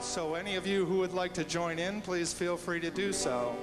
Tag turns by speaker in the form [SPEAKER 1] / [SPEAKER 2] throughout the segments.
[SPEAKER 1] So any of you who would like to join in, please feel free to do so.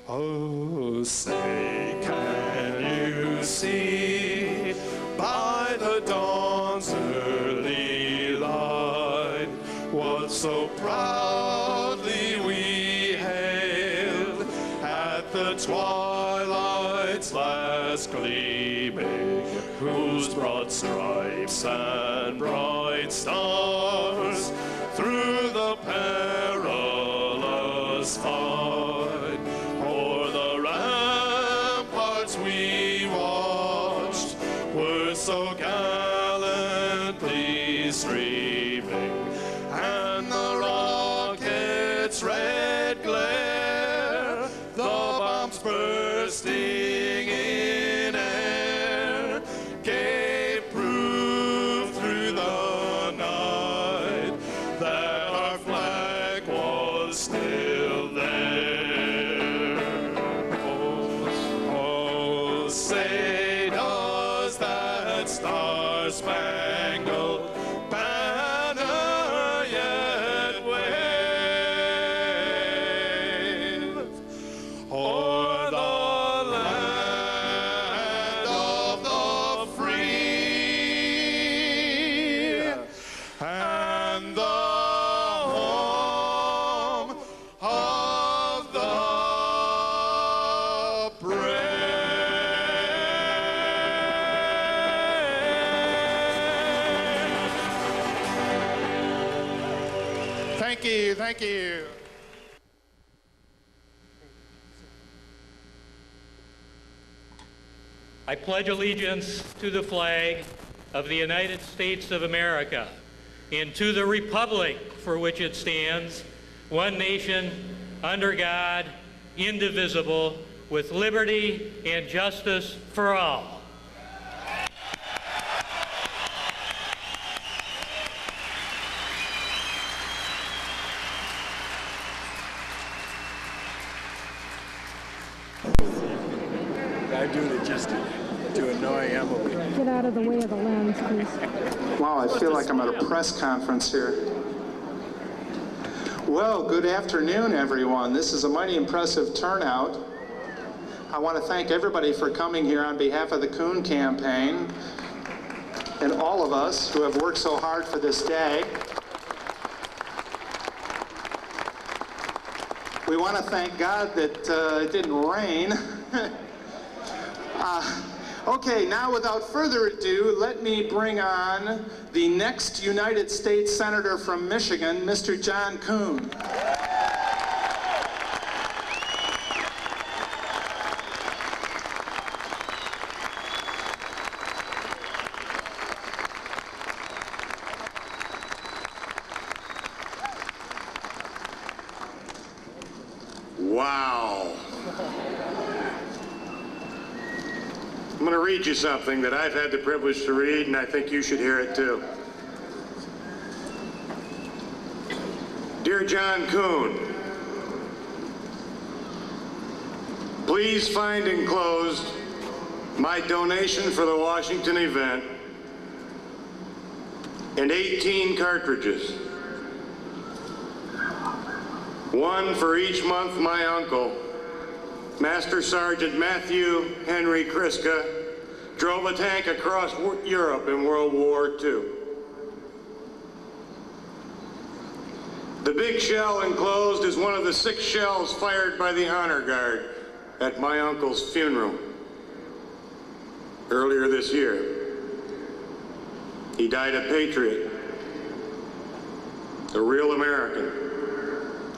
[SPEAKER 1] Oh, say, can you see by the dawn's early light what so proudly we hailed at the twilight's last gleaming, whose broad stripes and bright stars through the perilous fight o'er the ramparts we watched were so gallantly streaming, and the rocket's red glare, the bombs bursting in air, gave proof through the night that our flag was still there. Oh, say does that star-spangled banner yet wave o'er the land of the free and the home of the brave? Thank you, thank you.
[SPEAKER 2] I pledge allegiance to the flag of the United States of America and to the republic for which it stands, one nation, under God, indivisible, with liberty and justice for all.
[SPEAKER 3] I do it just to annoy Emily.
[SPEAKER 4] Get out of the way of the lens, please.
[SPEAKER 1] Wow, I feel like I'm at a press conference here. Well, good afternoon, everyone. This is a mighty impressive turnout. I want to thank everybody for coming here on behalf of the Coon campaign and all of us who have worked so hard for this day. We want to thank God that it didn't rain. Okay, now without further ado, let me bring on the next United States Senator from Michigan, Mr. John Coon.
[SPEAKER 5] Wow. I'm going to read you something that I've had the privilege to read, and I think you should hear it too. Dear John Coon, please find enclosed my donation for the Washington event and 18 cartridges. One for each month my uncle, Master Sergeant Matthew Henry Kriska, drove a tank across Europe in World War II. The big shell enclosed is one of the 6 shells fired by the Honor Guard at my uncle's funeral earlier this year. He died a patriot, a real American,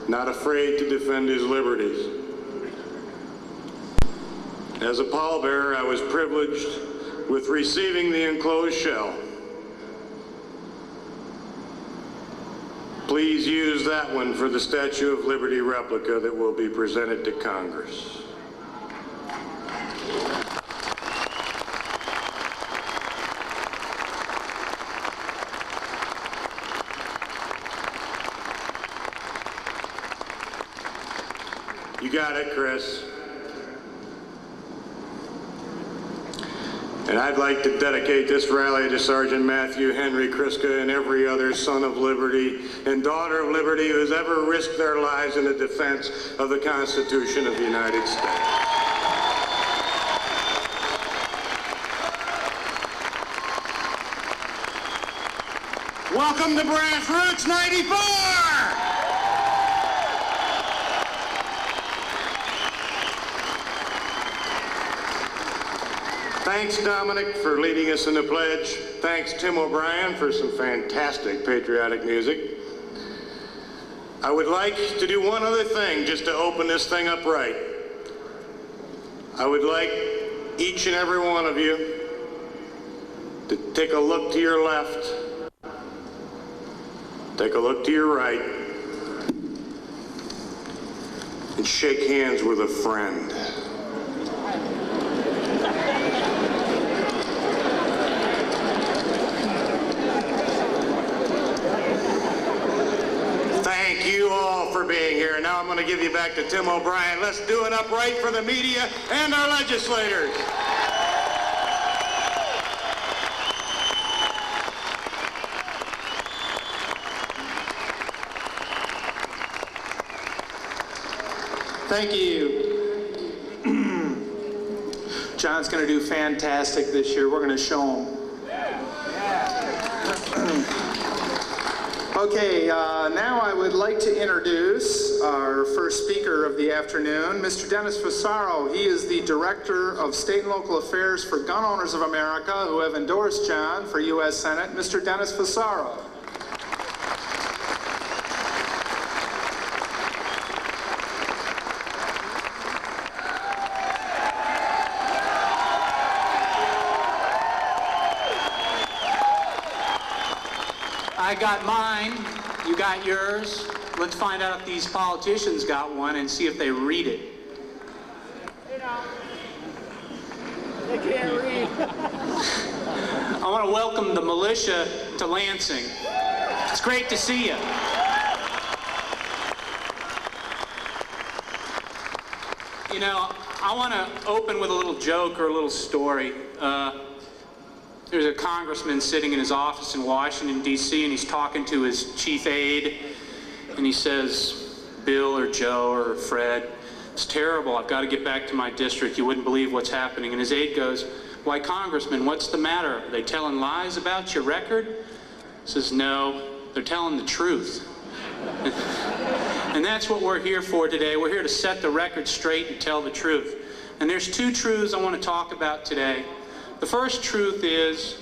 [SPEAKER 5] not afraid to defend his liberties. As a pallbearer, I was privileged with receiving the enclosed shell. Please use that one for the Statue of Liberty replica that will be presented to Congress. You got it, Chris. And I'd like to dedicate this rally to Sergeant Matthew Henry Kriska and every other son of liberty and daughter of liberty who has ever risked their lives in the defense of the Constitution of the United States. Welcome to Brass Roots 94! Thanks, Dominic, for leading us in the pledge. Thanks, Tim O'Brien, for some fantastic patriotic music. I would like to do one other thing just to open this thing up right. I would like each and every one of you to take a look to your left, take a look to your right, and shake hands with a friend. Thank you all for being here. Now I'm going to give you back to Tim O'Brien. Let's do it upright for the media and our legislators.
[SPEAKER 1] Thank you. John's going to do fantastic this year. We're going to show him. Okay, now I would like to introduce our first speaker of the afternoon, Mr. Dennis Vaccaro. He is the Director of State and Local Affairs for Gun Owners of America, who have endorsed John for U.S. Senate. Mr. Dennis Vaccaro.
[SPEAKER 6] I got mine, you got yours. Let's find out if these politicians got one and see if they read it.
[SPEAKER 3] They can't read.
[SPEAKER 6] I want to welcome the militia to Lansing. It's great to see you. You know, I want to open with a little joke or a little story. There's a congressman sitting in his office in Washington, D.C., and he's talking to his chief aide, and he says, Bill or Joe or Fred, it's terrible. I've got to get back to my district. You wouldn't believe what's happening. And his aide goes, why, Congressman, what's the matter? Are they telling lies about your record? He says, no, they're telling the truth. And that's what we're here for today. We're here to set the record straight and tell the truth. And there's two truths I want to talk about today. The first truth is,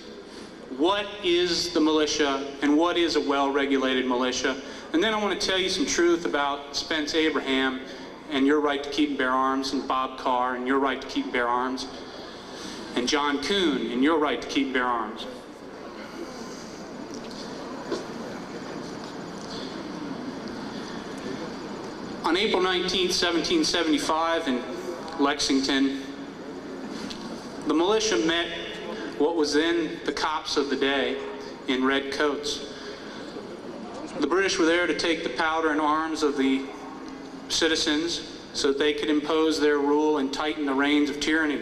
[SPEAKER 6] what is the militia and what is a well-regulated militia? And then I want to tell you some truth about Spence Abraham and your right to keep and bear arms, and Bob Carr and your right to keep and bear arms, and John Coon and your right to keep and bear arms. On April 19, 1775 in Lexington, the militia met what was then the cops of the day in red coats. The British were there to take the powder and arms of the citizens so that they could impose their rule and tighten the reins of tyranny.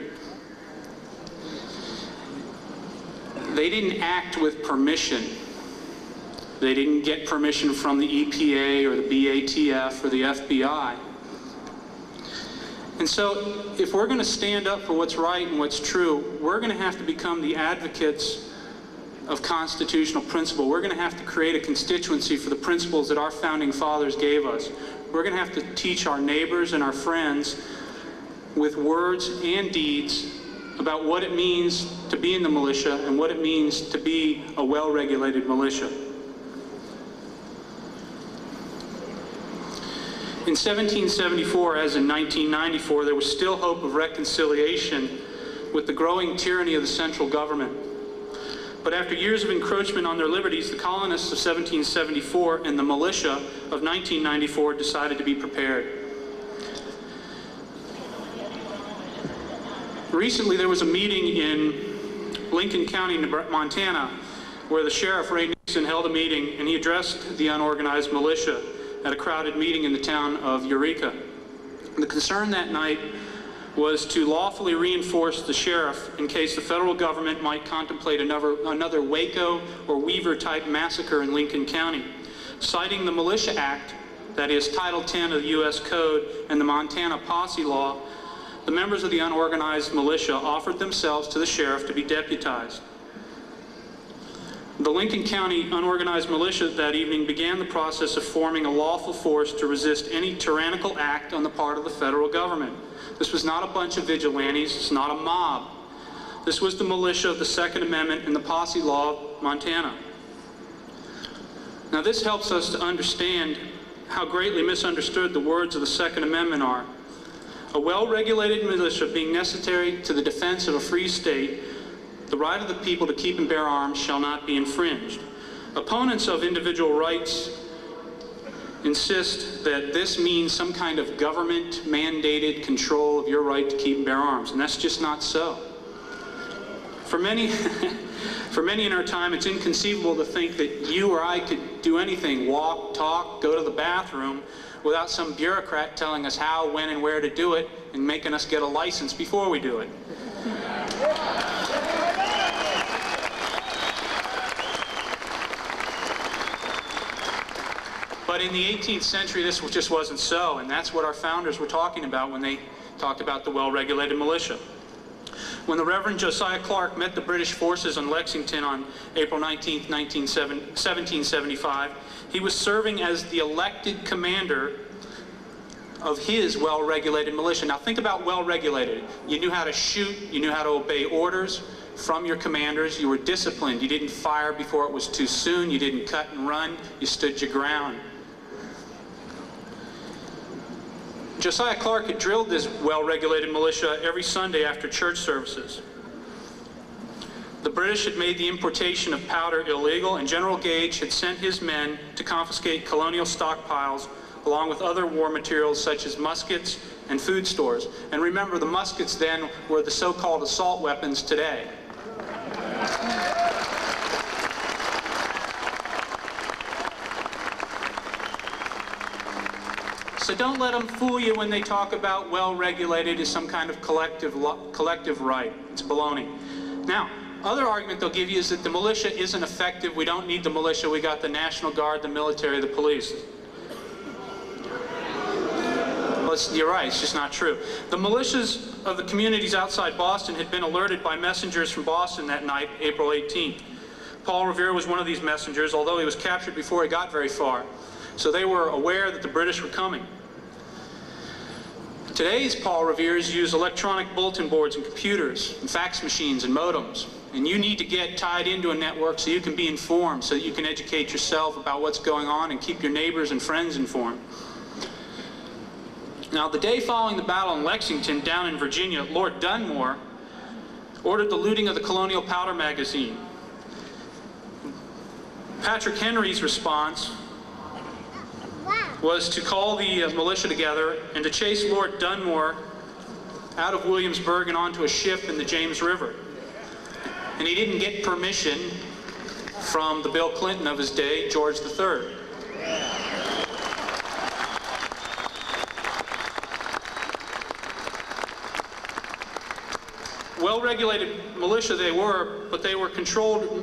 [SPEAKER 6] They didn't act with permission. They didn't get permission from the EPA or the BATF or the FBI. And so, if we're going to stand up for what's right and what's true, we're going to have to become the advocates of constitutional principle. We're going to have to create a constituency for the principles that our founding fathers gave us. We're going to have to teach our neighbors and our friends with words and deeds about what it means to be in the militia and what it means to be a well-regulated militia. In 1774, as in 1994, there was still hope of reconciliation with the growing tyranny of the central government. But after years of encroachment on their liberties, the colonists of 1774 and the militia of 1994 decided to be prepared. Recently, there was a meeting in Lincoln County, Montana, where the sheriff, Ray Nixon, held a meeting, and he addressed the unorganized militia at a crowded meeting in the town of Eureka. The concern that night was to lawfully reinforce the sheriff in case the federal government might contemplate another Waco or Weaver-type massacre in Lincoln County. Citing the Militia Act, that is Title 10 of the U.S. Code, and the Montana Posse Law, the members of the unorganized militia offered themselves to the sheriff to be deputized. The Lincoln County unorganized militia that evening began the process of forming a lawful force to resist any tyrannical act on the part of the federal government. This was not a bunch of vigilantes, it's not a mob. This was the militia of the Second Amendment and the Posse Law of Montana. Now this helps us to understand how greatly misunderstood the words of the Second Amendment are. A well-regulated militia being necessary to the defense of a free state, the right of the people to keep and bear arms shall not be infringed. Opponents of individual rights insist that this means some kind of government-mandated control of your right to keep and bear arms, and that's just not so. For many, for many in our time, it's inconceivable to think that you or I could do anything, walk, talk, go to the bathroom, without some bureaucrat telling us how, when, and where to do it, and making us get a license before we do it. But in the 18th century, this just wasn't so, and that's what our founders were talking about when they talked about the well-regulated militia. When the Reverend Josiah Clark met the British forces on Lexington on April 19, 1775, he was serving as the elected commander of his well-regulated militia. Now think about well-regulated. You knew how to shoot, you knew how to obey orders from your commanders, you were disciplined, you didn't fire before it was too soon, you didn't cut and run, you stood your ground. Josiah Clark had drilled this well-regulated militia every Sunday after church services. The British had made the importation of powder illegal, and General Gage had sent his men to confiscate colonial stockpiles along with other war materials such as muskets and food stores. And remember, the muskets then were the so-called assault weapons today. So don't let them fool you when they talk about well-regulated as some kind of collective right. It's baloney. Now, other argument they'll give you is that the militia isn't effective. We don't need the militia. We got the National Guard, the military, the police. Well, you're right. It's just not true. The militias of the communities outside Boston had been alerted by messengers from Boston that night, April 18th. Paul Revere was one of these messengers, although he was captured before he got very far. So they were aware that the British were coming. Today's Paul Reveres use electronic bulletin boards and computers and fax machines and modems. And you need to get tied into a network so you can be informed, so that you can educate yourself about what's going on and keep your neighbors and friends informed. Now, the day following the battle in Lexington, down in Virginia, Lord Dunmore ordered the looting of the Colonial Powder Magazine. Patrick Henry's response was to call the militia together and to chase Lord Dunmore out of Williamsburg and onto a ship in the James River. And he didn't get permission from the Bill Clinton of his day, George III. Well-regulated militia they were, but they were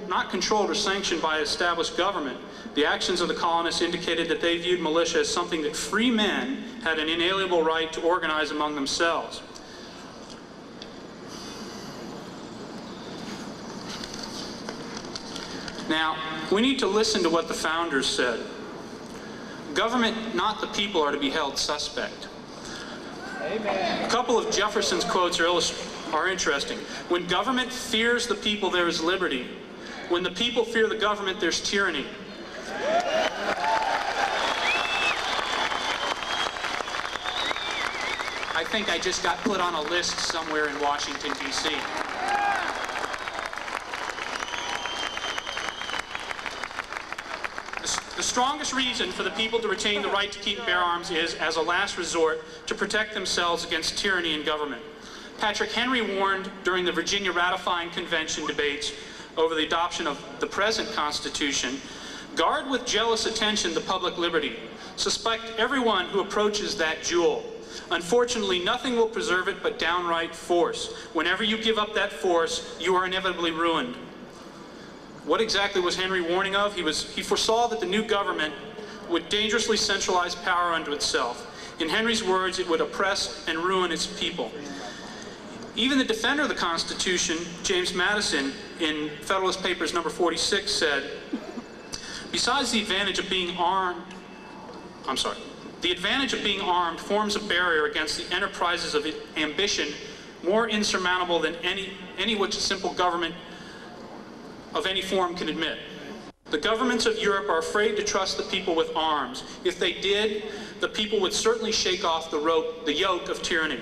[SPEAKER 6] not controlled or sanctioned by established government. The actions of the colonists indicated that they viewed militia as something that free men had an inalienable right to organize among themselves. Now, we need to listen to what the founders said. Government, not the people, are to be held suspect. Amen. A couple of Jefferson's quotes are interesting. When government fears the people, there is liberty. When the people fear the government, there's tyranny. I think I just got put on a list somewhere in Washington, D.C. The strongest reason for the people to retain the right to keep and bear arms is, as a last resort, to protect themselves against tyranny and government. Patrick Henry warned during the Virginia ratifying convention debates over the adoption of the present Constitution, "Guard with jealous attention the public liberty. Suspect everyone who approaches that jewel. Unfortunately, nothing will preserve it but downright force. Whenever you give up that force, you are inevitably ruined. What exactly was Henry warning of? He foresaw that the new government would dangerously centralize power unto itself. In Henry's words, it would oppress and ruin its people. Even the defender of the Constitution, James Madison, in Federalist Papers number 46 said, besides the advantage of being armed, the advantage of being armed forms a barrier against the enterprises of ambition more insurmountable than any which a simple government of any form can admit. The governments of Europe are afraid to trust the people with arms. If they did, the people would certainly shake off the yoke of tyranny.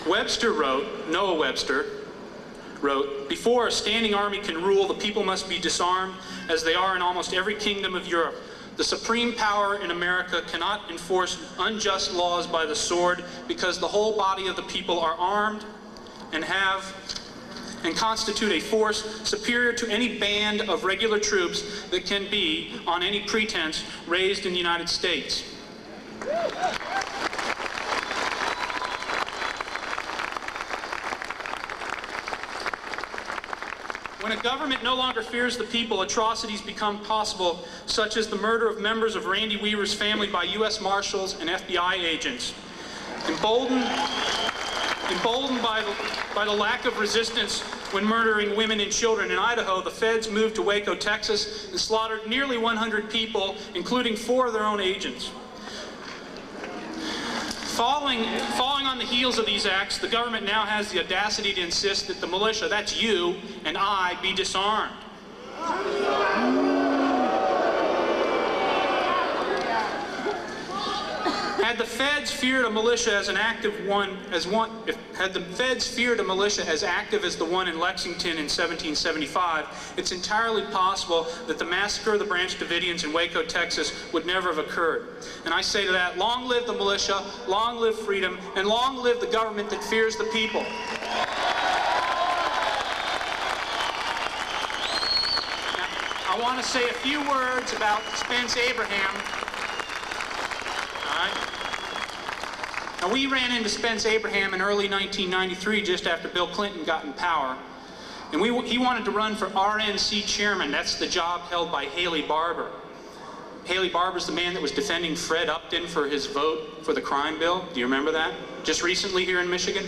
[SPEAKER 6] Noah Webster wrote, before a standing army can rule, the people must be disarmed, as they are in almost every kingdom of Europe. The supreme power in America cannot enforce unjust laws by the sword, because the whole body of the people are armed and constitute a force superior to any band of regular troops that can be, on any pretense, raised in the United States. When a government no longer fears the people, atrocities become possible, such as the murder of members of Randy Weaver's family by U.S. Marshals and FBI agents. Emboldened by the lack of resistance when murdering women and children in Idaho, the feds moved to Waco, Texas, and slaughtered nearly 100 people, including 4 of their own agents. Following on the heels of these acts, the government now has the audacity to insist that the militia, that's you and I, be disarmed. Had the feds feared a militia as active as the one in Lexington in 1775, it's entirely possible that the massacre of the Branch Davidians in Waco, Texas would never have occurred. And I say to that, long live the militia, long live freedom, and long live the government that fears the people. Now, I want to say a few words about Spence Abraham. Now, we ran into Spence Abraham in early 1993, just after Bill Clinton got in power. And he wanted to run for RNC chairman. That's the job held by Haley Barbour. Haley Barbour's the man that was defending Fred Upton for his vote for the crime bill. Do you remember that? Just recently here in Michigan.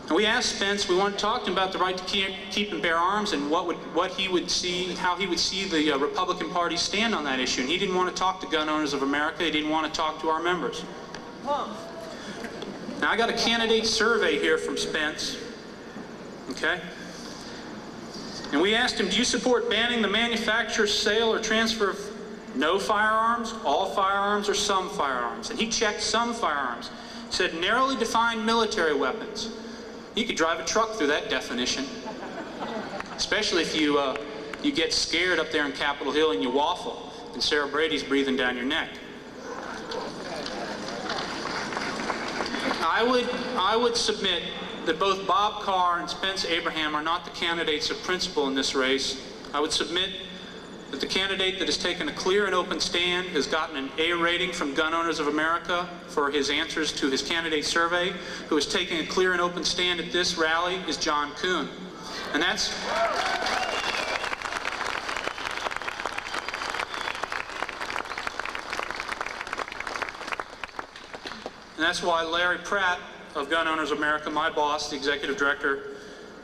[SPEAKER 6] And we asked Spence, we wanted to talk to him about the right to keep and bear arms and what he would see, how he would see the Republican Party stand on that issue. And he didn't want to talk to gun owners of America. He didn't want to talk to our members. Now, I got a candidate survey here from Spence, okay? And we asked him, do you support banning the manufacture, sale, or transfer of no firearms, all firearms, or some firearms? And he checked some firearms. He said narrowly defined military weapons. You could drive a truck through that definition, especially if you get scared up there in Capitol Hill and you waffle, and Sarah Brady's breathing down your neck. I would submit that both Bob Carr and Spence Abraham are not the candidates of principle in this race. I would submit that the candidate that has taken a clear and open stand, has gotten an A rating from Gun Owners of America for his answers to his candidate survey, who is taking a clear and open stand at this rally, is John Coon. And that's why Larry Pratt of Gun Owners of America, my boss, the executive director,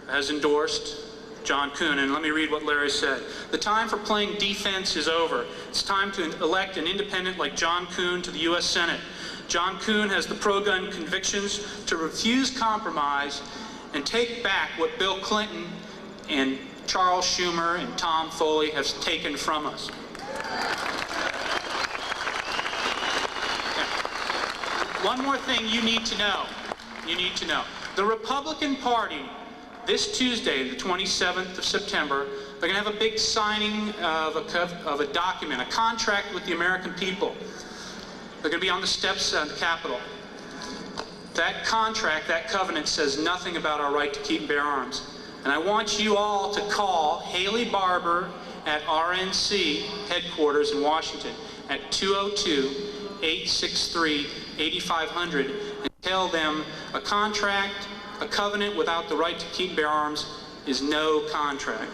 [SPEAKER 6] has endorsed John Coon. And let me read what Larry said. The time for playing defense is over. It's time to elect an independent like John Coon to the U.S. Senate. John Coon has the pro-gun convictions to refuse compromise and take back what Bill Clinton and Charles Schumer and Tom Foley have taken from us. One more thing you need to know. The Republican Party, this Tuesday, the 27th of September, they're going to have a big signing of a document, a contract with the American people. They're going to be on the steps of the Capitol. That contract, that covenant, says nothing about our right to keep and bear arms. And I want you all to call Haley Barbour at RNC headquarters in Washington at 202-863-8500 and tell them a contract, a covenant without the right to keep and bear arms is no contract.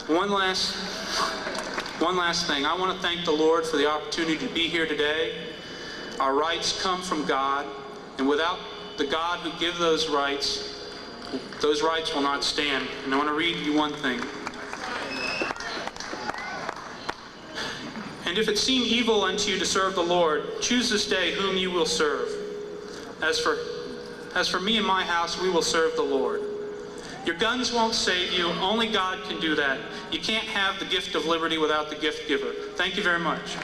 [SPEAKER 6] One last thing. I want to thank the Lord for the opportunity to be here today. Our rights come from God, and without the God who gives those rights will not stand. And I want to read you one thing. And if it seem evil unto you to serve the Lord, choose this day whom you will serve. As for me and my house, we will serve the Lord. Your guns won't save you. Only God can do that. You can't have the gift of liberty without the gift giver. Thank you very much.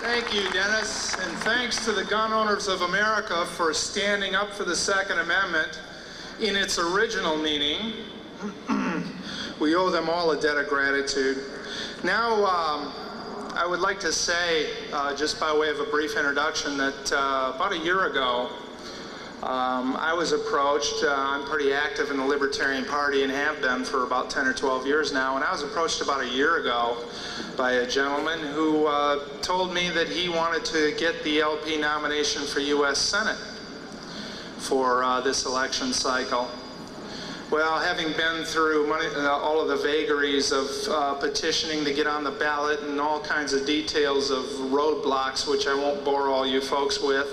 [SPEAKER 1] Thank you, Dennis, and thanks to the gun owners of America for standing up for the Second Amendment in its original meaning. We owe them all a debt of gratitude. Now, I would like to say, just by way of a brief introduction, that about a year ago, I was approached. I'm pretty active in the Libertarian Party and have been for about 10 or 12 years now, and I was approached about a year ago by a gentleman who told me that he wanted to get the LP nomination for U.S. Senate for this election cycle. Well, having been through all of the vagaries of petitioning to get on the ballot and all kinds of details of roadblocks, which I won't bore all you folks with,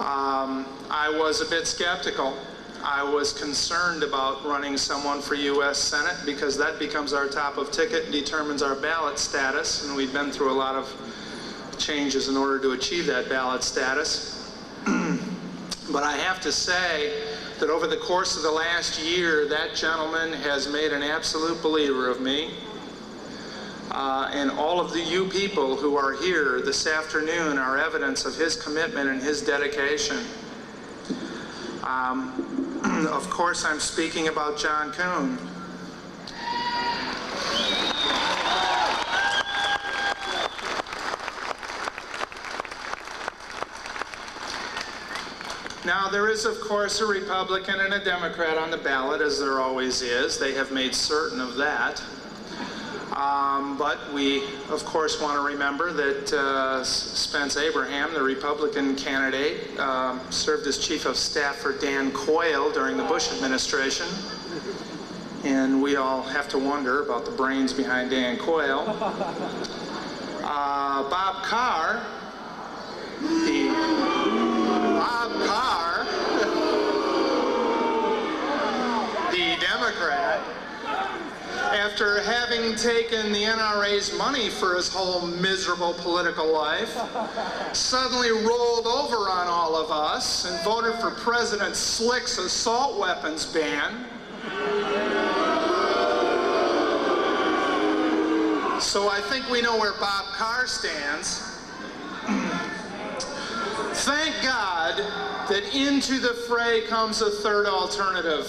[SPEAKER 1] I was a bit skeptical. I was concerned about running someone for U.S. Senate because that becomes our top of ticket and determines our ballot status, and we've been through a lot of changes in order to achieve that ballot status. But I have to say that over the course of the last year, that gentleman has made an absolute believer of me. And all of you people who are here this afternoon are evidence of his commitment and his dedication. Of course, I'm speaking about John Coon. Now, there is, of course, a Republican and a Democrat on the ballot, as there always is. They have made certain of that. But we, of course, want to remember that Spence Abraham, the Republican candidate, served as Chief of Staff for Dan Quayle during the Bush administration. And we all have to wonder about the brains behind Dan Quayle. Bob Carr, the Democrat, after having taken the NRA's money for his whole miserable political life, suddenly rolled over on all of us and voted for President Slick's assault weapons ban. So I think we know where Bob Carr stands. Thank God that into the fray comes a third alternative.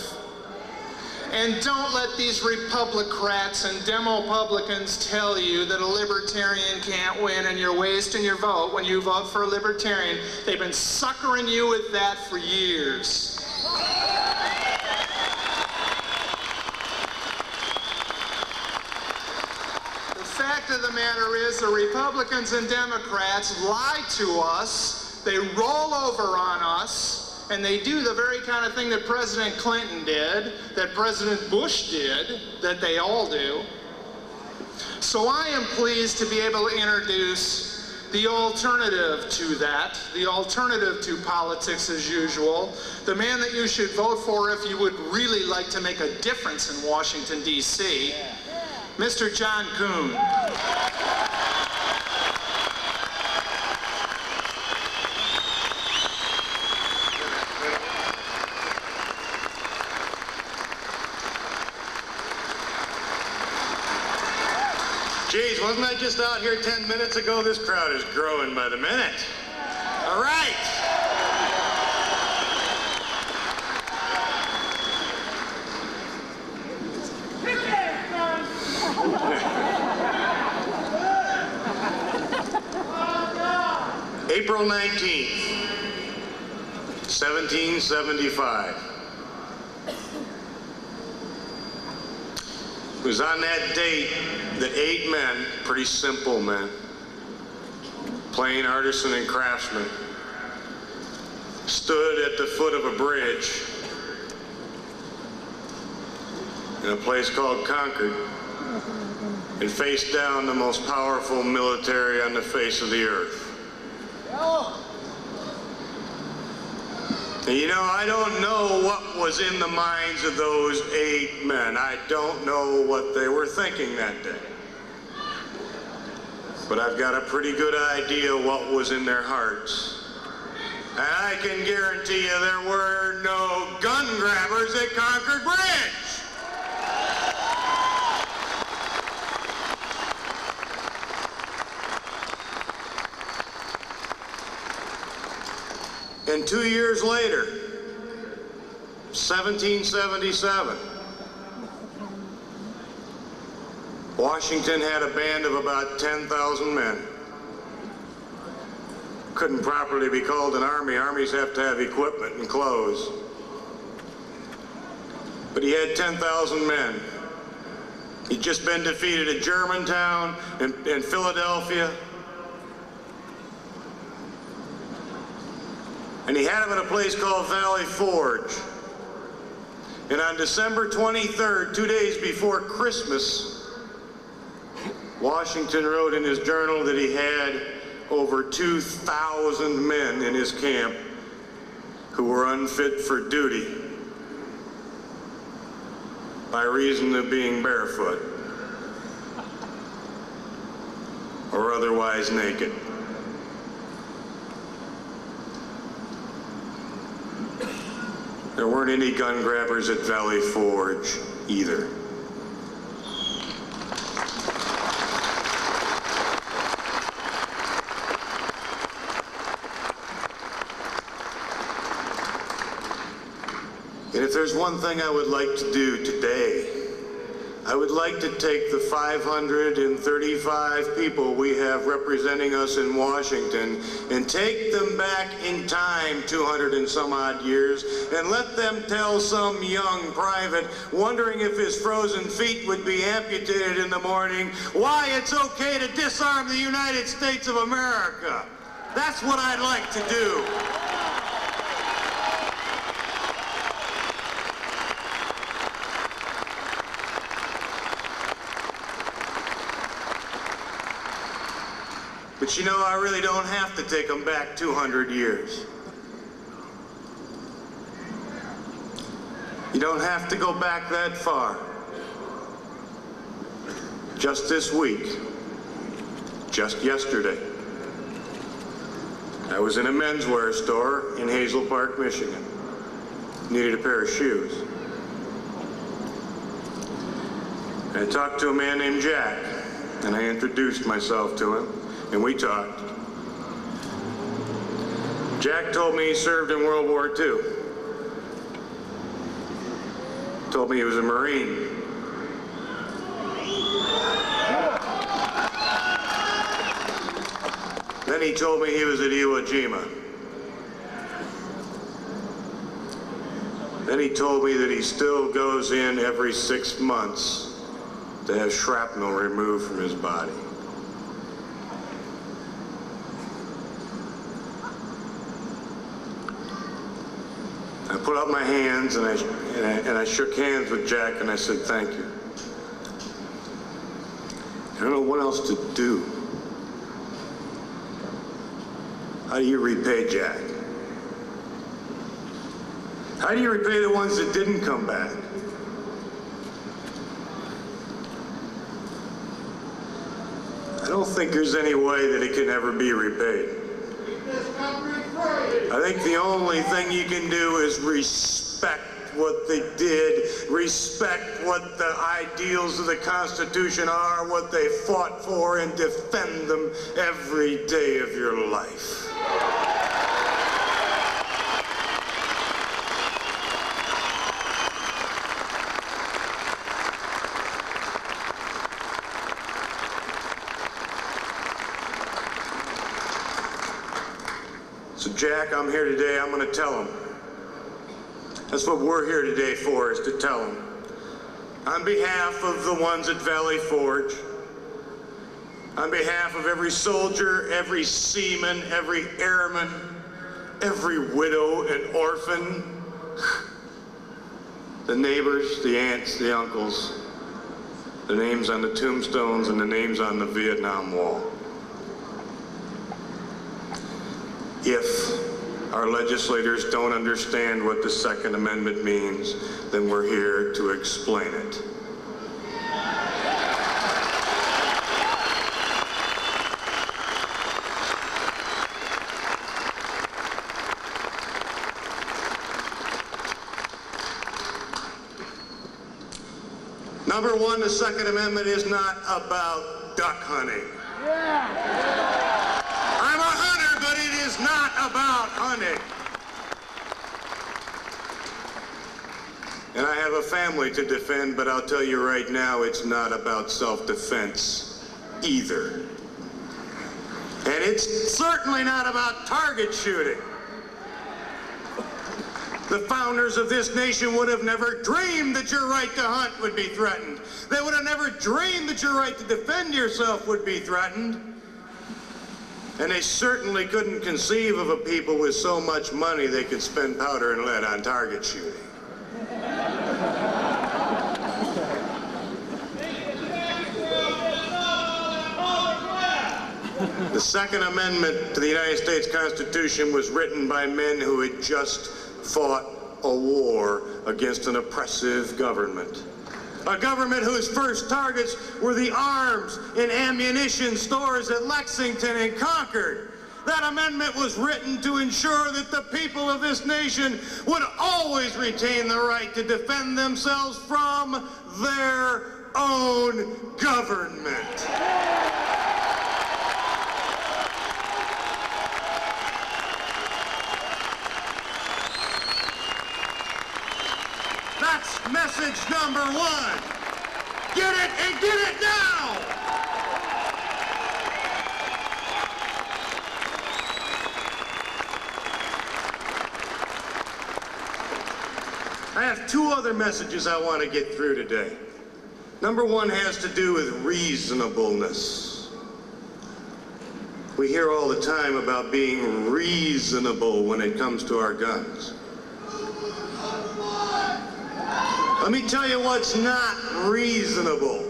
[SPEAKER 1] And don't let these Republicrats and Demopublicans tell you that a Libertarian can't win and you're wasting your vote when you vote for a Libertarian. They've been suckering you with that for years. The fact of the matter is the Republicans and Democrats lie to us, they roll over on us, and they do the very kind of thing that President Clinton did, that President Bush did, that they all do. So I am pleased to be able to introduce the alternative to that, the alternative to politics as usual, the man that you should vote for if you would really like to make a difference in Washington, D.C., Mr. John Coon.
[SPEAKER 5] Geez, wasn't I just out here 10 minutes ago? This crowd is growing by the minute. All right. April 19th, 1775. It was on that date that 8 men, pretty simple men, plain artisan and craftsman, stood at the foot of a bridge in a place called Concord and faced down the most powerful military on the face of the earth. And you know, I don't know what was in the minds of those 8 men. I don't know what they were thinking that day. But I've got a pretty good idea what was in their hearts. And I can guarantee you there were no gun grabbers at Concord Bridge. And 2 years later, 1777, Washington had a band of about 10,000 men. Couldn't properly be called an army. Armies have to have equipment and clothes. But he had 10,000 men. He'd just been defeated at Germantown and Philadelphia. And he had him at a place called Valley Forge. And on December 23rd, 2 days before Christmas, Washington wrote in his journal that he had over 2,000 men in his camp who were unfit for duty by reason of being barefoot or otherwise naked. There weren't any gun grabbers at Valley Forge either. And if there's one thing I would like to do today, I would like to take the 535 people we have representing us in Washington and take them back in time 200 and some odd years and let them tell some young private wondering if his frozen feet would be amputated in the morning why it's okay to disarm the United States of America. That's what I'd like to do. But you know, I really don't have to take them back 200 years. You don't have to go back that far. Just this week, just yesterday, I was in a menswear store in Hazel Park, Michigan. Needed a pair of shoes. I talked to a man named Jack, and I introduced myself to him. And we talked. Jack told me he served in World War II. Told me he was a Marine. Then he told me he was at Iwo Jima. Then he told me that he still goes in every 6 months to have shrapnel removed from his body. I put up my hands and I shook hands with Jack and I said, thank you. I don't know what else to do. How do you repay Jack? How do you repay the ones that didn't come back? I don't think there's any way that it can ever be repaid. I think the only thing you can do is respect what they did, respect what the ideals of the Constitution are, what they fought for, and defend them every day of your life. So Jack, I'm here today, I'm going to tell him. That's what we're here today for, is to tell him. On behalf of the ones at Valley Forge, on behalf of every soldier, every seaman, every airman, every widow and orphan, the neighbors, the aunts, the uncles, the names on the tombstones and the names on the Vietnam Wall. If our legislators don't understand what the Second Amendment means, then we're here to explain it. Number one, the Second Amendment is not about duck hunting. I'm a hunter, but it is not about hunting. And I have a family to defend, but I'll tell you right now, it's not about self-defense either. And it's certainly not about target shooting. The founders of this nation would have never dreamed that your right to hunt would be threatened. They would have never dreamed that your right to defend yourself would be threatened. And they certainly couldn't conceive of a people with so much money they could spend powder and lead on target shooting. The Second Amendment to the United States Constitution was written by men who had just fought a war against an oppressive government. A government whose first targets were the arms and ammunition stores at Lexington and Concord. That amendment was written to ensure that the people of this nation would always retain the right to defend themselves from their own government. That's message number one. Get it and get it now! I have two other messages I want to get through today. Number one has to do with reasonableness. We hear all the time about being reasonable when it comes to our guns. Let me tell you what's not reasonable.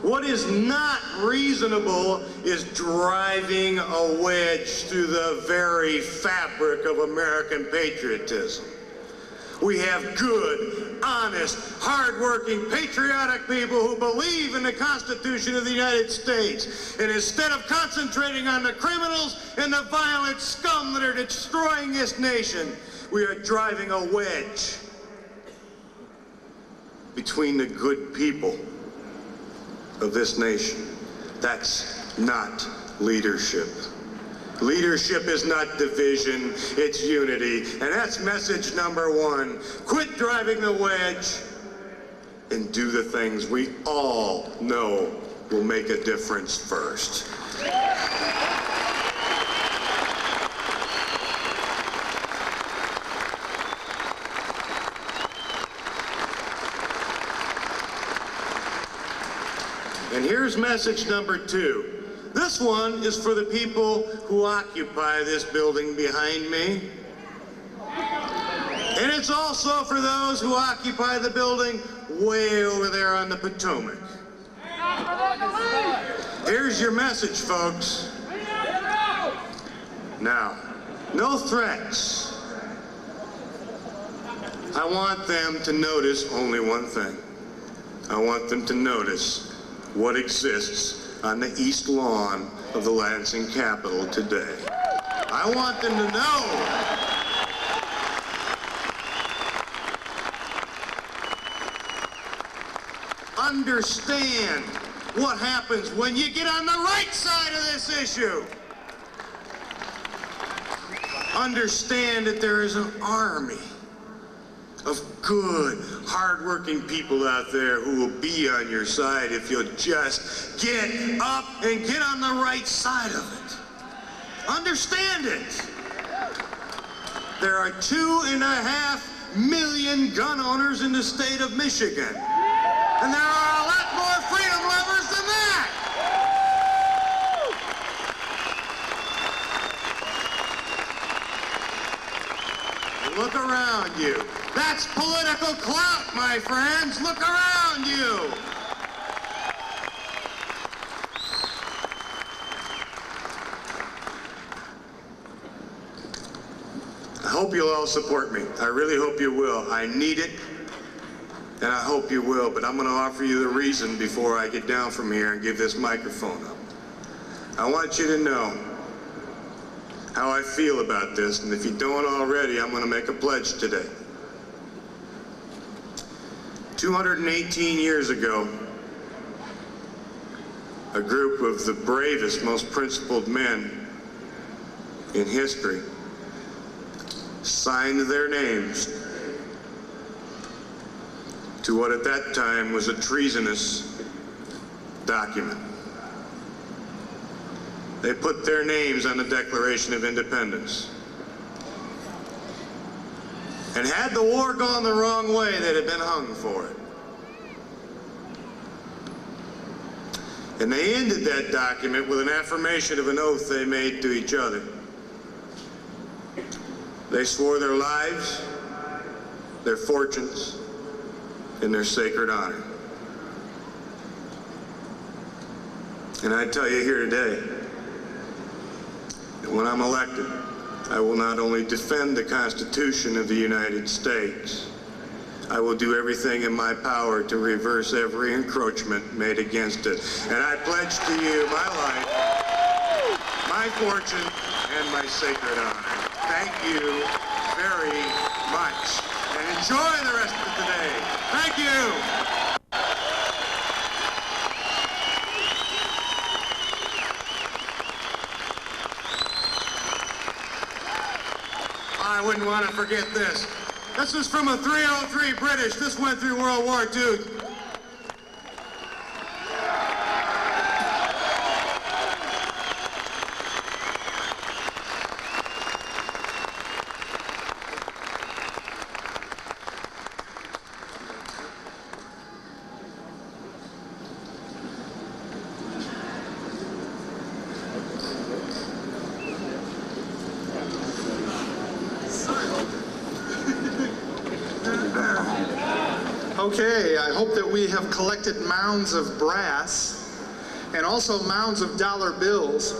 [SPEAKER 5] What is not reasonable is driving a wedge through the very fabric of American patriotism. We have good, honest, hardworking, patriotic people who believe in the Constitution of the United States. And instead of concentrating on the criminals and the violent scum that are destroying this nation, we are driving a wedge between the good people of this nation. That's not leadership. Leadership is not division, it's unity. And that's message number one. Quit driving the wedge and do the things we all know will make a difference first. And here's message number two. This one is for the people who occupy this building behind me. And it's also for those who occupy the building way over there on the Potomac. Here's your message, folks. Now, no threats. I want them to notice only one thing. I want them to notice what exists on the east lawn of the Lansing Capitol today. I want them to know understand what happens when you get on the right side of this issue. Understand that there is an army of good, hard-working people out there who will be on your side if you'll just get up and get on the right side of it. Understand it. there are 2.5 million gun owners in the state of Michigan. And there are a lot more freedom lovers than that. Look around you. That's political clout, my friends. Look around you. I hope you'll all support me. I really hope you will. I need it, and I hope you will. But I'm going to offer you the reason before I get down from here and give this microphone up. I want you to know how I feel about this, and if you don't already, I'm going to make a pledge today. 218 years ago, a group of the bravest, most principled men in history signed their names to what at that time was a treasonous document. They put their names on the Declaration of Independence. And had the war gone the wrong way, they'd have been hung for it. And they ended that document with an affirmation of an oath they made to each other. They swore their lives, their fortunes, and their sacred honor. And I tell you here today, that when I'm elected, I will not only defend the Constitution of the United States, I will do everything in my power to reverse every encroachment made against it. And I pledge to you my life, my fortune, and my sacred honor. Thank you very much. And enjoy the rest of the day. Thank you. I wouldn't want to forget this. This was from a 303 British. This went through World War II.
[SPEAKER 1] Okay, I hope that we have collected mounds of brass and also mounds of dollar bills.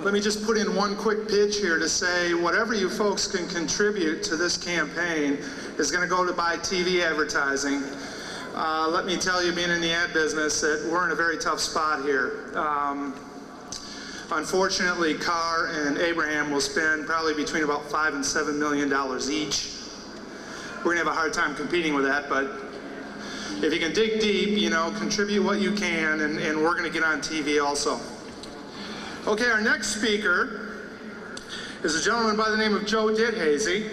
[SPEAKER 1] Let me just put in one quick pitch here to say whatever you folks can contribute to this campaign is going to go to buy TV advertising. Let me tell you, being in the ad business, that we're in a very tough spot here. Unfortunately, Carr and Abraham will spend probably between about $5 and $7 million each. We're going to have a hard time competing with that, but if you can dig deep, you know, contribute what you can, and we're going to get on TV also. Okay, our next speaker is a gentleman by the name of Joe Ditzhazy.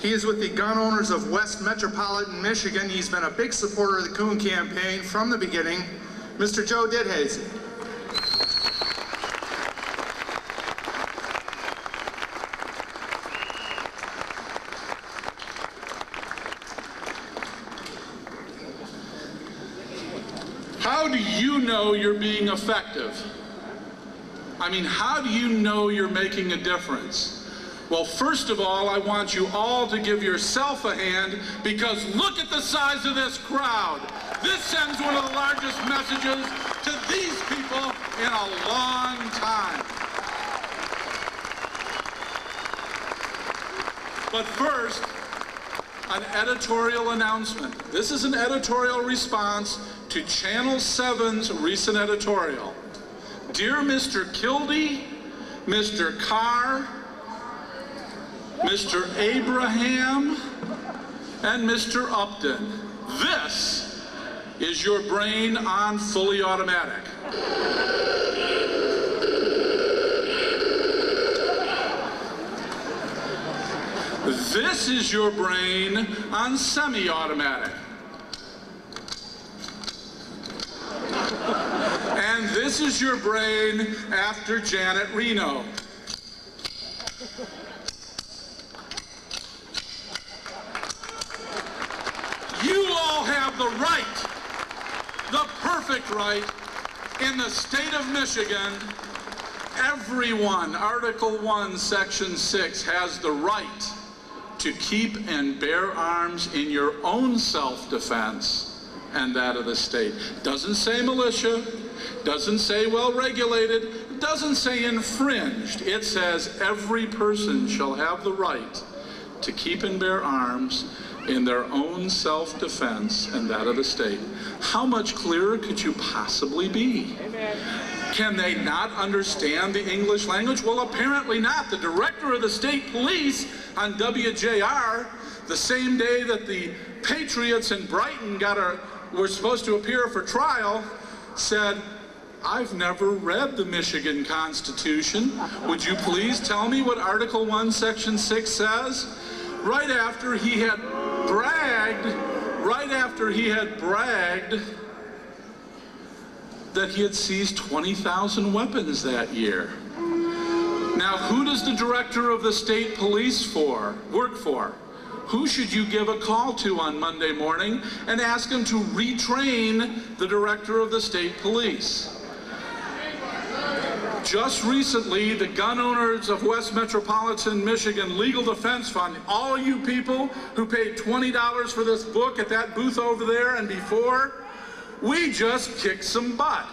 [SPEAKER 1] He is with the gun owners of West Metropolitan Michigan. He's been a big supporter of the Coon campaign from the beginning. Mr. Joe Ditzhazy.
[SPEAKER 7] How do you know you're being effective? I mean, how do you know you're making a difference? Well, first of all, I want you all to give yourself a hand, because look at the size of this crowd. This sends one of the largest messages to these people in a long time. But first, an editorial announcement. This is an editorial response to Channel 7's recent editorial. Dear Mr. Kildee, Mr. Carr, Mr. Abraham, and Mr. Upton, this is your brain on fully automatic. This is your brain on semi-automatic. And this is your brain after Janet Reno. right, the perfect right, in the state of Michigan, everyone, Article 1, Section 6, has the right to keep and bear arms in your own self-defense and that of the state. Doesn't say militia, doesn't say well-regulated, doesn't say infringed. It says every person shall have the right to keep and bear arms in their own self-defense and that of the state. How much clearer could you possibly be? Amen. Can they not understand the English language? Well, apparently not. The director of the state police on WJR, the same day that the Patriots in Brighton were supposed to appear for trial, said, "I've never read the Michigan Constitution. Would you please tell me what Article 1, Section 6 says?" Right after he had bragged that he had seized 20,000 weapons that year. Now, who does the director of the state police work for? Who should you give a call to on Monday morning and ask him to retrain the director of the state police? Just recently, the gun owners of West Metropolitan Michigan Legal Defense Fund, all you people who paid $20 for this book at that booth over there and before, we just kicked some butt.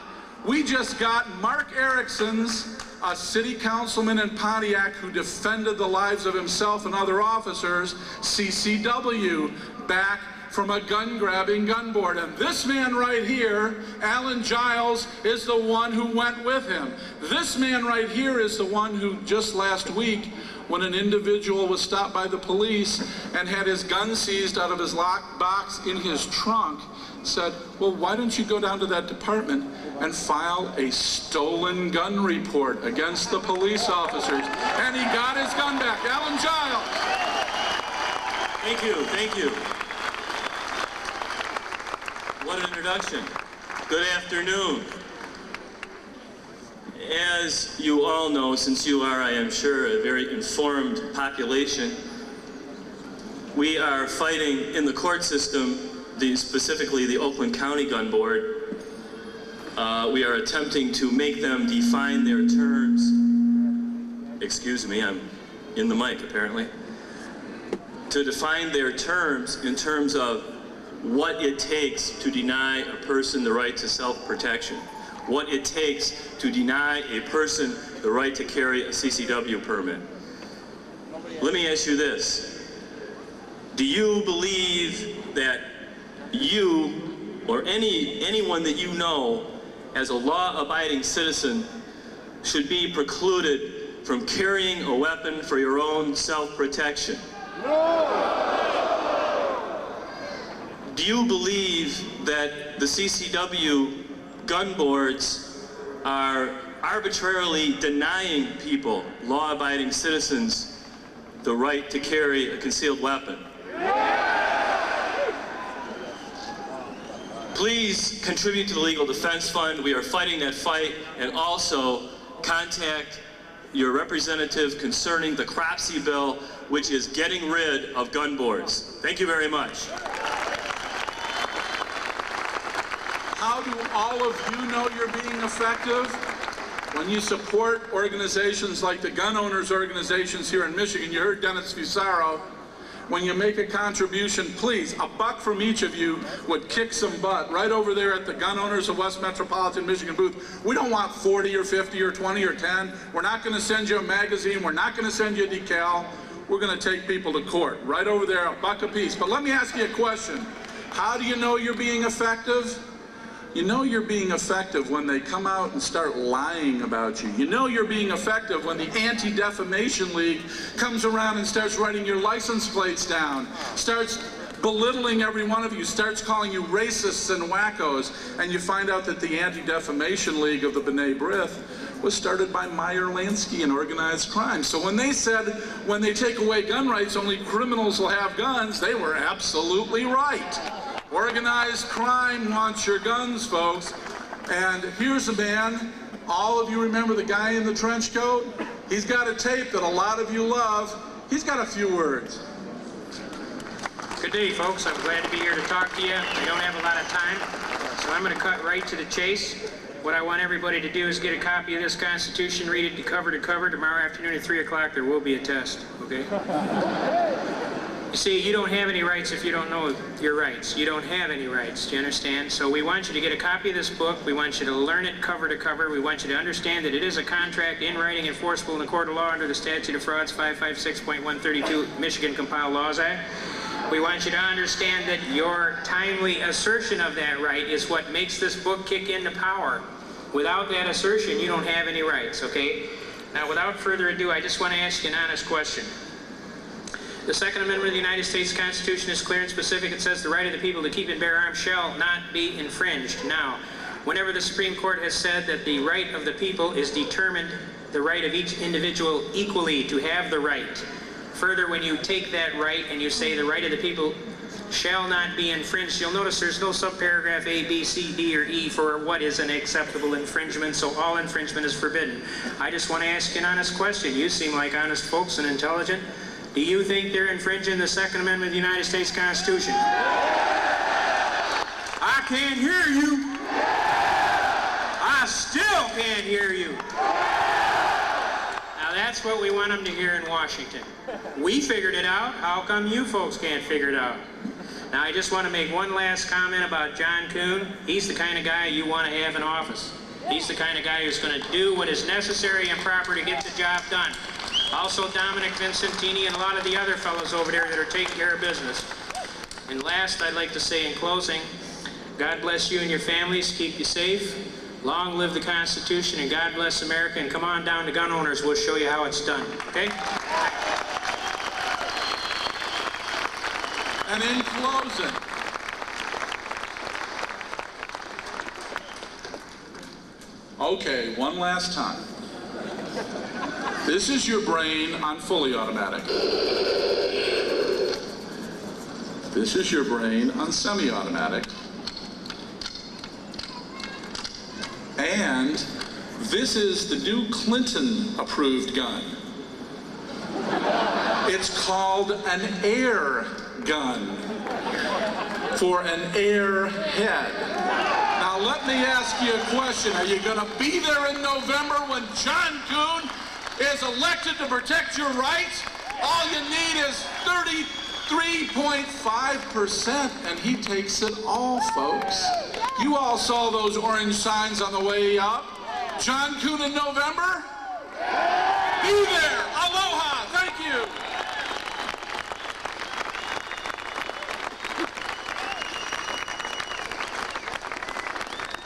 [SPEAKER 7] We just got Mark Erickson's, a city councilman in Pontiac who defended the lives of himself and other officers, CCW, back from a gun-grabbing gun board. And this man right here, Alan Giles, is the one who went with him. This man right here is the one who just last week, when an individual was stopped by the police and had his gun seized out of his locked box in his trunk, said, "Well, why don't you go down to that department and file a stolen gun report against the police officers?" And he got his gun back. Alan Giles.
[SPEAKER 8] Thank you, thank you. What an introduction. Good afternoon. As you all know, since you are, I am sure, a very informed population, we are fighting in the court system, specifically the Oakland County Gun Board. We are attempting to make them define their terms. Excuse me, I'm in the mic apparently. To define their terms in terms of what it takes to deny a person the right to self-protection, what it takes to deny a person the right to carry a CCW permit. Let me ask you this. Do you believe that you or anyone that you know as a law-abiding citizen should be precluded from carrying a weapon for your own self-protection? Do you believe that the CCW gun boards are arbitrarily denying people, law-abiding citizens, the right to carry a concealed weapon? Please contribute to the Legal Defense Fund. We are fighting that fight, and also contact your representative concerning the Cropsey bill, which is getting rid of gun boards. Thank you very much.
[SPEAKER 7] How do all of you know you're being effective? When you support organizations like the gun owners organizations here in Michigan. You heard Dennis Fusaro. When you make a contribution, please, $1 from each of you would kick some butt right over there at the gun owners of West Metropolitan Michigan booth. We don't want 40 or 50 or 20 or 10. We're not going to send you a magazine. We're not going to send you a decal. We're going to take people to court. Right over there, $1 a piece. But let me ask you a question. How do you know you're being effective? You know you're being effective when they come out and start lying about you. You know you're being effective when the Anti-Defamation League comes around and starts writing your license plates down, starts belittling every one of you, starts calling you racists and wackos, and you find out that the Anti-Defamation League of the B'nai B'rith was started by Meyer Lansky and organized crime. So when they said, when they take away gun rights, only criminals will have guns, they were absolutely right. Organized crime wants your guns, folks. And here's a man, all of you remember the guy in the trench coat? He's got a tape that a lot of you love. He's got a few words.
[SPEAKER 6] Good day, folks. I'm glad to be here to talk to you. I don't have a lot of time, so I'm going to cut right to the chase. What I want everybody to do is get a copy of this Constitution, read it cover to cover. Tomorrow afternoon at 3 o'clock, there will be a test, okay? You see, you don't have any rights if you don't know your rights. You don't have any rights, do you understand? So we want you to get a copy of this book. We want you to learn it cover to cover. We want you to understand that it is a contract in writing enforceable in the court of law under the Statute of Frauds 556.132 Michigan Compiled Laws Act. We want you to understand that your timely assertion of that right is what makes this book kick into power. Without that assertion, you don't have any rights, okay? Now, without further ado, I just want to ask you an honest question. The Second Amendment of the United States Constitution is clear and specific. It says the right of the people to keep and bear arms shall not be infringed. Now, whenever the Supreme Court has said that the right of the people is determined, the right of each individual equally to have the right. Further, when you take that right and you say the right of the people shall not be infringed, you'll notice there's no subparagraph A, B, C, D, or E for what is an acceptable infringement, so all infringement is forbidden. I just want to ask you an honest question. You seem like honest folks and intelligent. Do you think they're infringing the Second Amendment of the United States Constitution? I can't hear you. I still can't hear you. Now that's what we want them to hear in Washington. We figured it out. How come you folks can't figure it out? Now I just want to make one last comment about John Coon. He's the kind of guy you want to have in office. He's the kind of guy who's going to do what is necessary and proper to get the job done. Also Dominic, Vincintini, and a lot of the other fellows over there that are taking care of business. And last, I'd like to say in closing, God bless you and your families, keep you safe, long live the Constitution, and God bless America, and come on down to gun owners, we'll show you how it's done, okay?
[SPEAKER 7] And in closing, okay, one last time. This is your brain on fully automatic. This is your brain on semi-automatic. And this is the new Clinton-approved gun. It's called an air gun for an airhead. Now let me ask you a question. Are you going to be there in November when John Coon is elected to protect your rights? All you need is 33.5%, and he takes it all, folks. You all saw those orange signs on the way up. John Coon in November? Be there. Aloha. Thank you.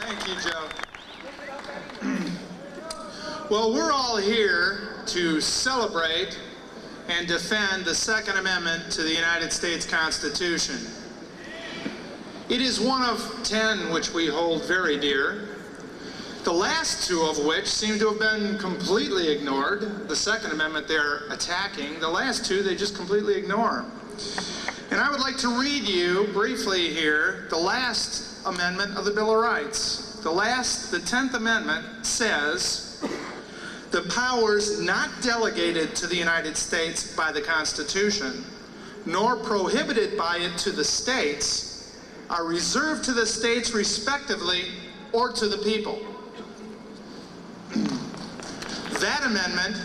[SPEAKER 1] Thank you, Joe. Well, we're all here to celebrate and defend the Second Amendment to the United States Constitution. It is one of 10 which we hold very dear, the last two of which seem to have been completely ignored. The Second Amendment they're attacking, the last two they just completely ignore. And I would like to read you briefly here the last amendment of the Bill of Rights. The 10th Amendment says, the powers not delegated to the United States by the Constitution, nor prohibited by it to the states, are reserved to the states respectively or to the people. That amendment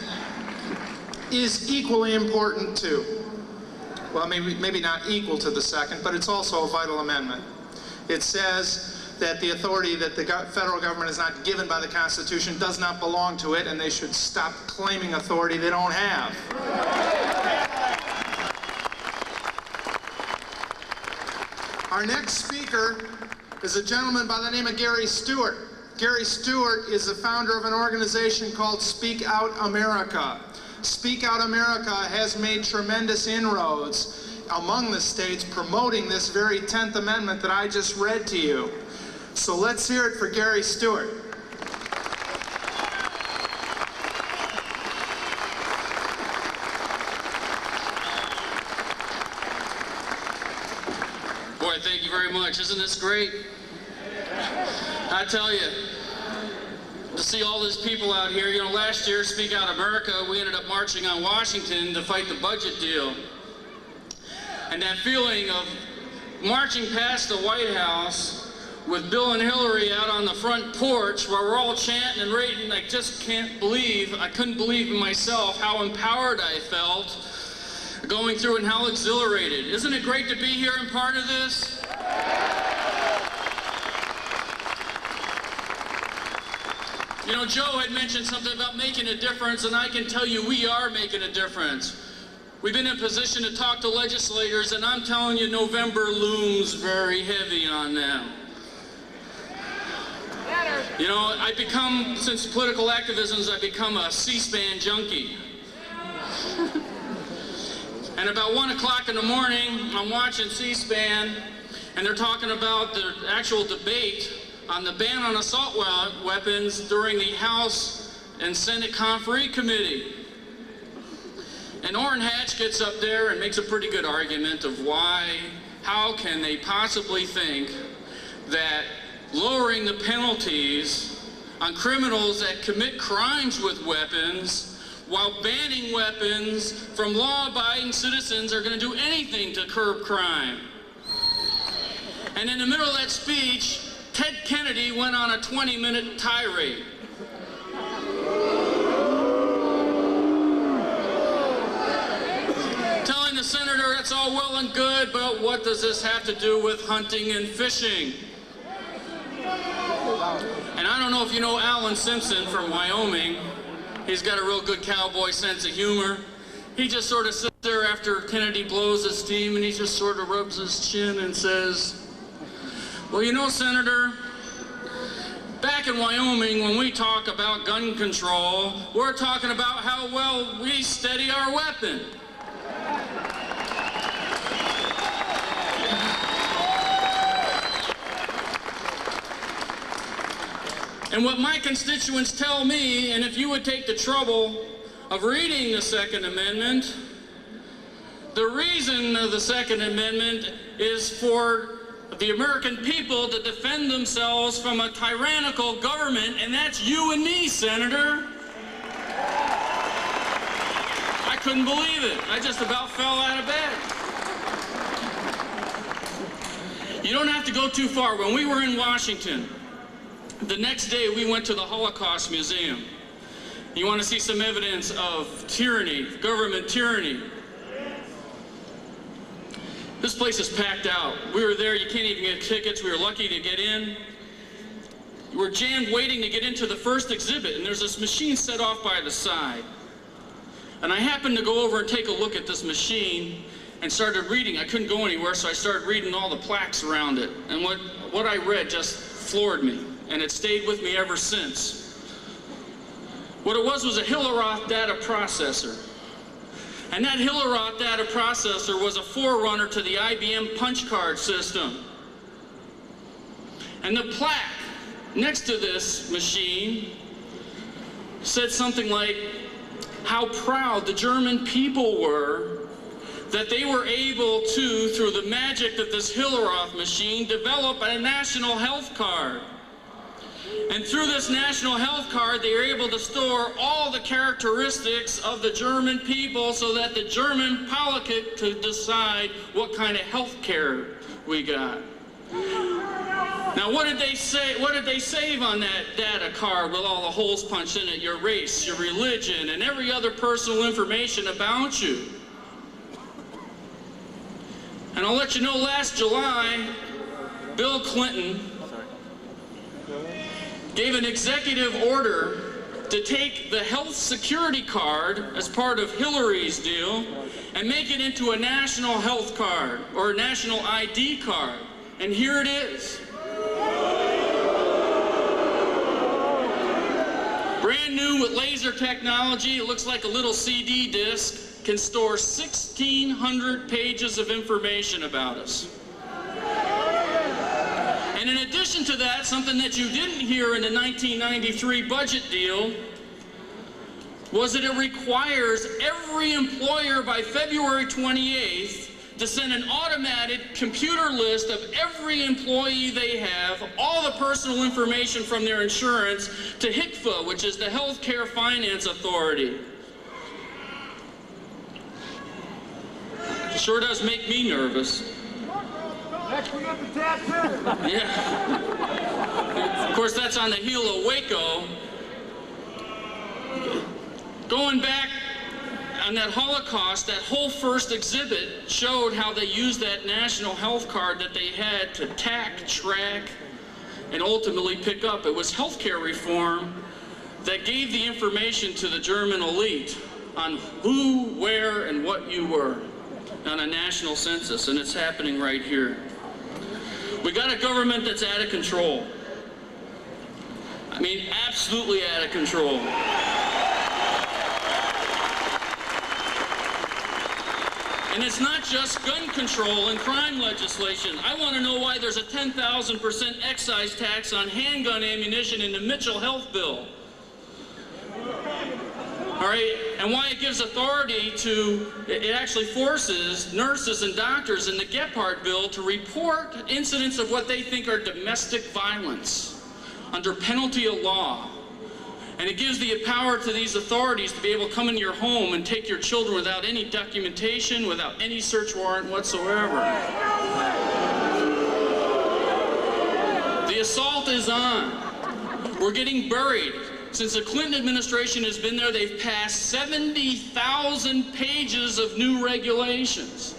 [SPEAKER 1] is equally important too. Well, maybe not equal to the second, but it's also a vital amendment. It says that the authority that the federal government is not given by the Constitution does not belong to it, and they should stop claiming authority they don't have. Our next speaker is a gentleman by the name of Gary Stewart. Gary Stewart is the founder of an organization called Speak Out America. Speak Out America has made tremendous inroads among the states promoting this very 10th Amendment that I just read to you. So let's hear it for Gary Stewart.
[SPEAKER 9] Boy, thank you very much. Isn't this great? I tell you, to see all these people out here, you know, last year, Speak Out America, we ended up marching on Washington to fight the budget deal. And that feeling of marching past the White House with Bill and Hillary out on the front porch where we're all chanting and rating, I just couldn't believe in myself how empowered I felt going through and how exhilarated. Isn't it great to be here and part of this? You know, Joe had mentioned something about making a difference, and I can tell you we are making a difference. We've been in position to talk to legislators, and I'm telling you, November looms very heavy on them. You know, since political activism, I've become a C-SPAN junkie. And about 1 o'clock in the morning, I'm watching C-SPAN, and they're talking about the actual debate on the ban on assault weapons during the House and Senate Conferee Committee. And Orrin Hatch gets up there and makes a pretty good argument of how can they possibly think that lowering the penalties on criminals that commit crimes with weapons while banning weapons from law-abiding citizens are going to do anything to curb crime. And in the middle of that speech, Ted Kennedy went on a 20-minute tirade. Telling the senator it's all well and good, but what does this have to do with hunting and fishing? And I don't know if you know Alan Simpson from Wyoming. He's got a real good cowboy sense of humor. He just sort of sits there after Kennedy blows his steam and he just sort of rubs his chin and says, well, you know, Senator, back in Wyoming, when we talk about gun control, we're talking about how well we steady our weapon. And what my constituents tell me, and if you would take the trouble of reading the Second Amendment, the reason of the Second Amendment is for the American people to defend themselves from a tyrannical government, and that's you and me, Senator. I couldn't believe it. I just about fell out of bed. You don't have to go too far. When we were in Washington, the next day we went to the Holocaust Museum. You want to see some evidence of tyranny, government tyranny. This place is packed out. We were there, you can't even get tickets. We were lucky to get in. We're jammed waiting to get into the first exhibit, and there's this machine set off by the side. And I happened to go over and take a look at this machine and started reading. I couldn't go anywhere, so I started reading all the plaques around it. And what I read just floored me, and it stayed with me ever since. What it was a Hilleröth data processor. And that Hilleröth data processor was a forerunner to the IBM punch card system. And the plaque next to this machine said something like how proud the German people were that they were able to, through the magic of this Hilleröth machine, develop a national health card. And through this national health card, they were able to store all the characteristics of the German people so that the German politic could decide what kind of health care we got. Now, what did they say? What did they save on that data card with all the holes punched in it? Your race, your religion, and every other personal information about you. And I'll let you know, last July, Bill Clinton gave an executive order to take the health security card as part of Hillary's deal and make it into a national health card or a national ID card. And here it is. Brand new with laser technology, it looks like a little CD disc, can store 1,600 pages of information about us. And in addition to that, something that you didn't hear in the 1993 budget deal was that it requires every employer by February 28th to send an automated computer list of every employee they have, all the personal information from their insurance, to HCFA, which is the Healthcare Finance Authority. Sure does make me nervous.
[SPEAKER 3] Next we get the tattoo.
[SPEAKER 9] Yeah. Of course, that's on the heel of Waco. Going back on that Holocaust, that whole first exhibit showed how they used that national health card that they had to track, and ultimately pick up. It was healthcare reform that gave the information to the German elite on who, where, and what you were on a national census, and it's happening right here. We got a government that's out of control. I mean, absolutely out of control. And it's not just gun control and crime legislation. I want to know why there's a 10,000% excise tax on handgun ammunition in the Mitchell Health Bill. All right, and why it gives authority to, it actually forces nurses and doctors in the Gephardt bill to report incidents of what they think are domestic violence under penalty of law. And it gives the power to these authorities to be able to come into your home and take your children without any documentation, without any search warrant whatsoever. The assault is on. We're getting buried. Since the Clinton administration has been there, they've passed 70,000 pages of new regulations.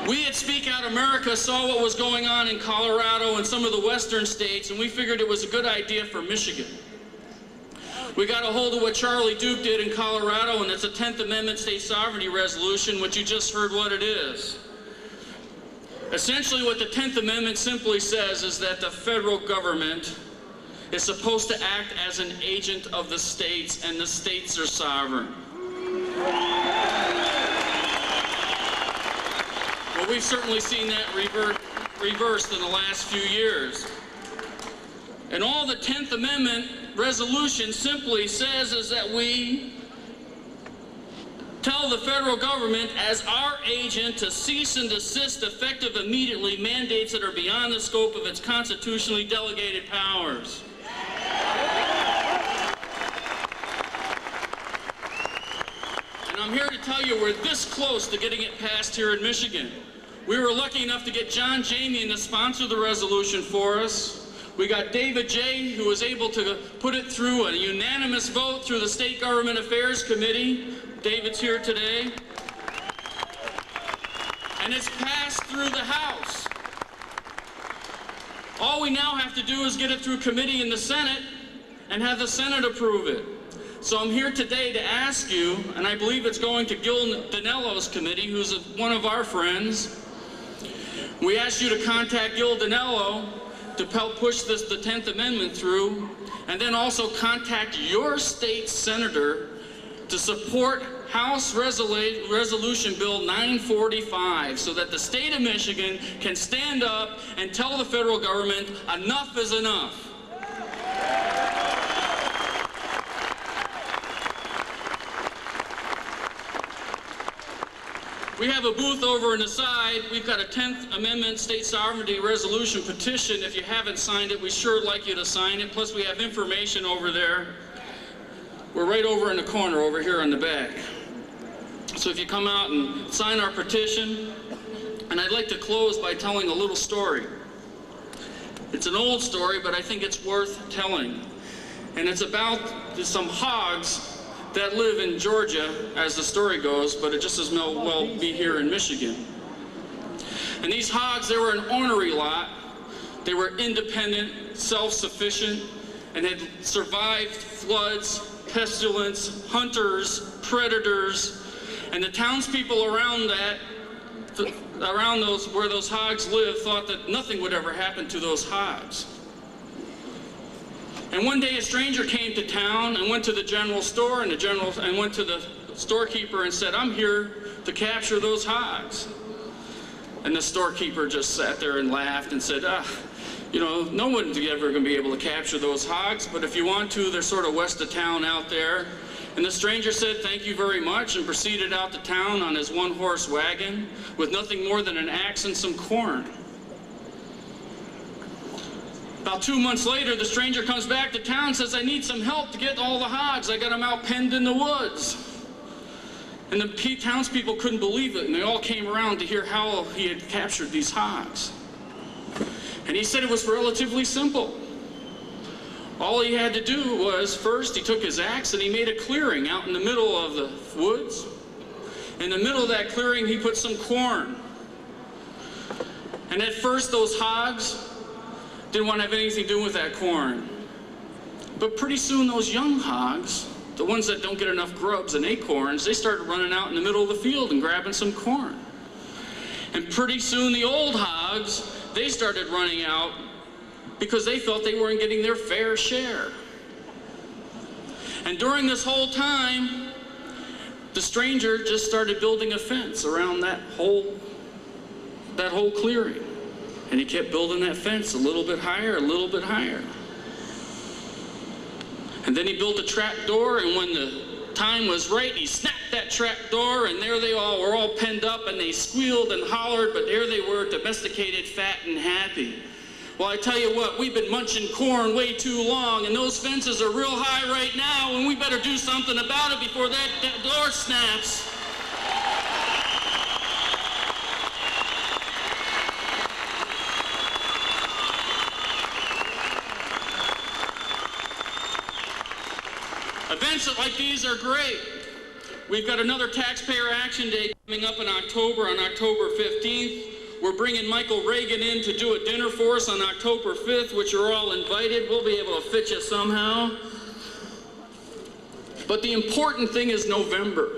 [SPEAKER 9] We at Speak Out America saw what was going on in Colorado and some of the western states, and we figured it was a good idea for Michigan. We got a hold of what Charlie Duke did in Colorado, and it's a 10th Amendment state sovereignty resolution, which you just heard what it is. Essentially what the 10th Amendment simply says is that the federal government is supposed to act as an agent of the states, and the states are sovereign. Well, we've certainly seen that reversed in the last few years. And all the 10th Amendment resolution simply says is that we tell the federal government as our agent to cease and desist effective immediately mandates that are beyond the scope of its constitutionally delegated powers. And I'm here to tell you we're this close to getting it passed here in Michigan. We were lucky enough to get John Jamian to sponsor the resolution for us. We got David J., who was able to put it through a unanimous vote through the State Government Affairs Committee. David's here today. And it's passed through the House. All we now have to do is get it through committee in the Senate and have the Senate approve it. So I'm here today to ask you, and I believe it's going to Gil Dinello's committee, who's one of our friends. We asked you to contact Gil Dinello to help push the 10th Amendment through, and then also contact your state senator to support House Resolution Bill 945 so that the state of Michigan can stand up and tell the federal government enough is enough. We have a booth over on the side. We've got a 10th Amendment State Sovereignty Resolution petition. If you haven't signed it, we sure would like you to sign it. Plus, we have information over there. We're right over in the corner over here on the back. So if you come out and sign our petition, and I'd like to close by telling a little story. It's an old story, but I think it's worth telling. And it's about some hogs that live in Georgia, as the story goes, but it just as well be here in Michigan. And these hogs, they were an ornery lot. They were independent, self-sufficient, and had survived floods, pestilence, hunters, predators, and the townspeople around where those hogs lived thought that nothing would ever happen to those hogs. And one day a stranger came to town and went to the general store and went to the storekeeper and said, "I'm here to capture those hogs." And the storekeeper just sat there and laughed and said, you know, no one's ever going to be able to capture those hogs, but if you want to, they're sort of west of town out there. And the stranger said, "Thank you very much," and proceeded out to town on his one-horse wagon with nothing more than an axe and some corn. About 2 months later, the stranger comes back to town and says, "I need some help to get all the hogs. I got them out penned in the woods." And the townspeople couldn't believe it, and they all came around to hear how he had captured these hogs. And he said it was relatively simple. All he had to do was, first he took his axe and he made a clearing out in the middle of the woods. In the middle of that clearing, he put some corn. And at first, those hogs didn't want to have anything to do with that corn. But pretty soon, those young hogs, the ones that don't get enough grubs and acorns, they started running out in the middle of the field and grabbing some corn. And pretty soon, the old hogs, they started running out because they felt they weren't getting their fair share. And during this whole time, the stranger just started building a fence around that whole clearing. And he kept building that fence a little bit higher, a little bit higher. And then he built a trap door, and when the time was right, he snapped that trap door, and there they all were all penned up, and they squealed and hollered, but there they were, domesticated, fat, and happy. Well, I tell you what, we've been munching corn way too long, and those fences are real high right now, and we better do something about it before that door snaps. Events like these are great. We've got another Taxpayer Action Day coming up in October, on October 15th. We're bringing Michael Reagan in to do a dinner for us on October 5th, which you're all invited. We'll be able to fit you somehow. But the important thing is November.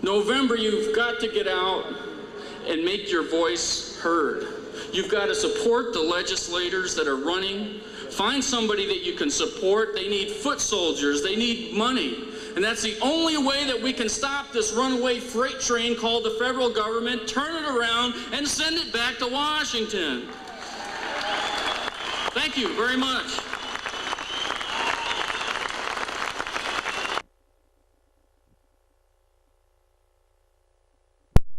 [SPEAKER 9] November, you've got to get out and make your voice heard. You've got to support the legislators that are running. Find somebody that you can support. They need foot soldiers. They need money. And that's the only way that we can stop this runaway freight train called the federal government, turn it around, and send it back to Washington. Thank you very much.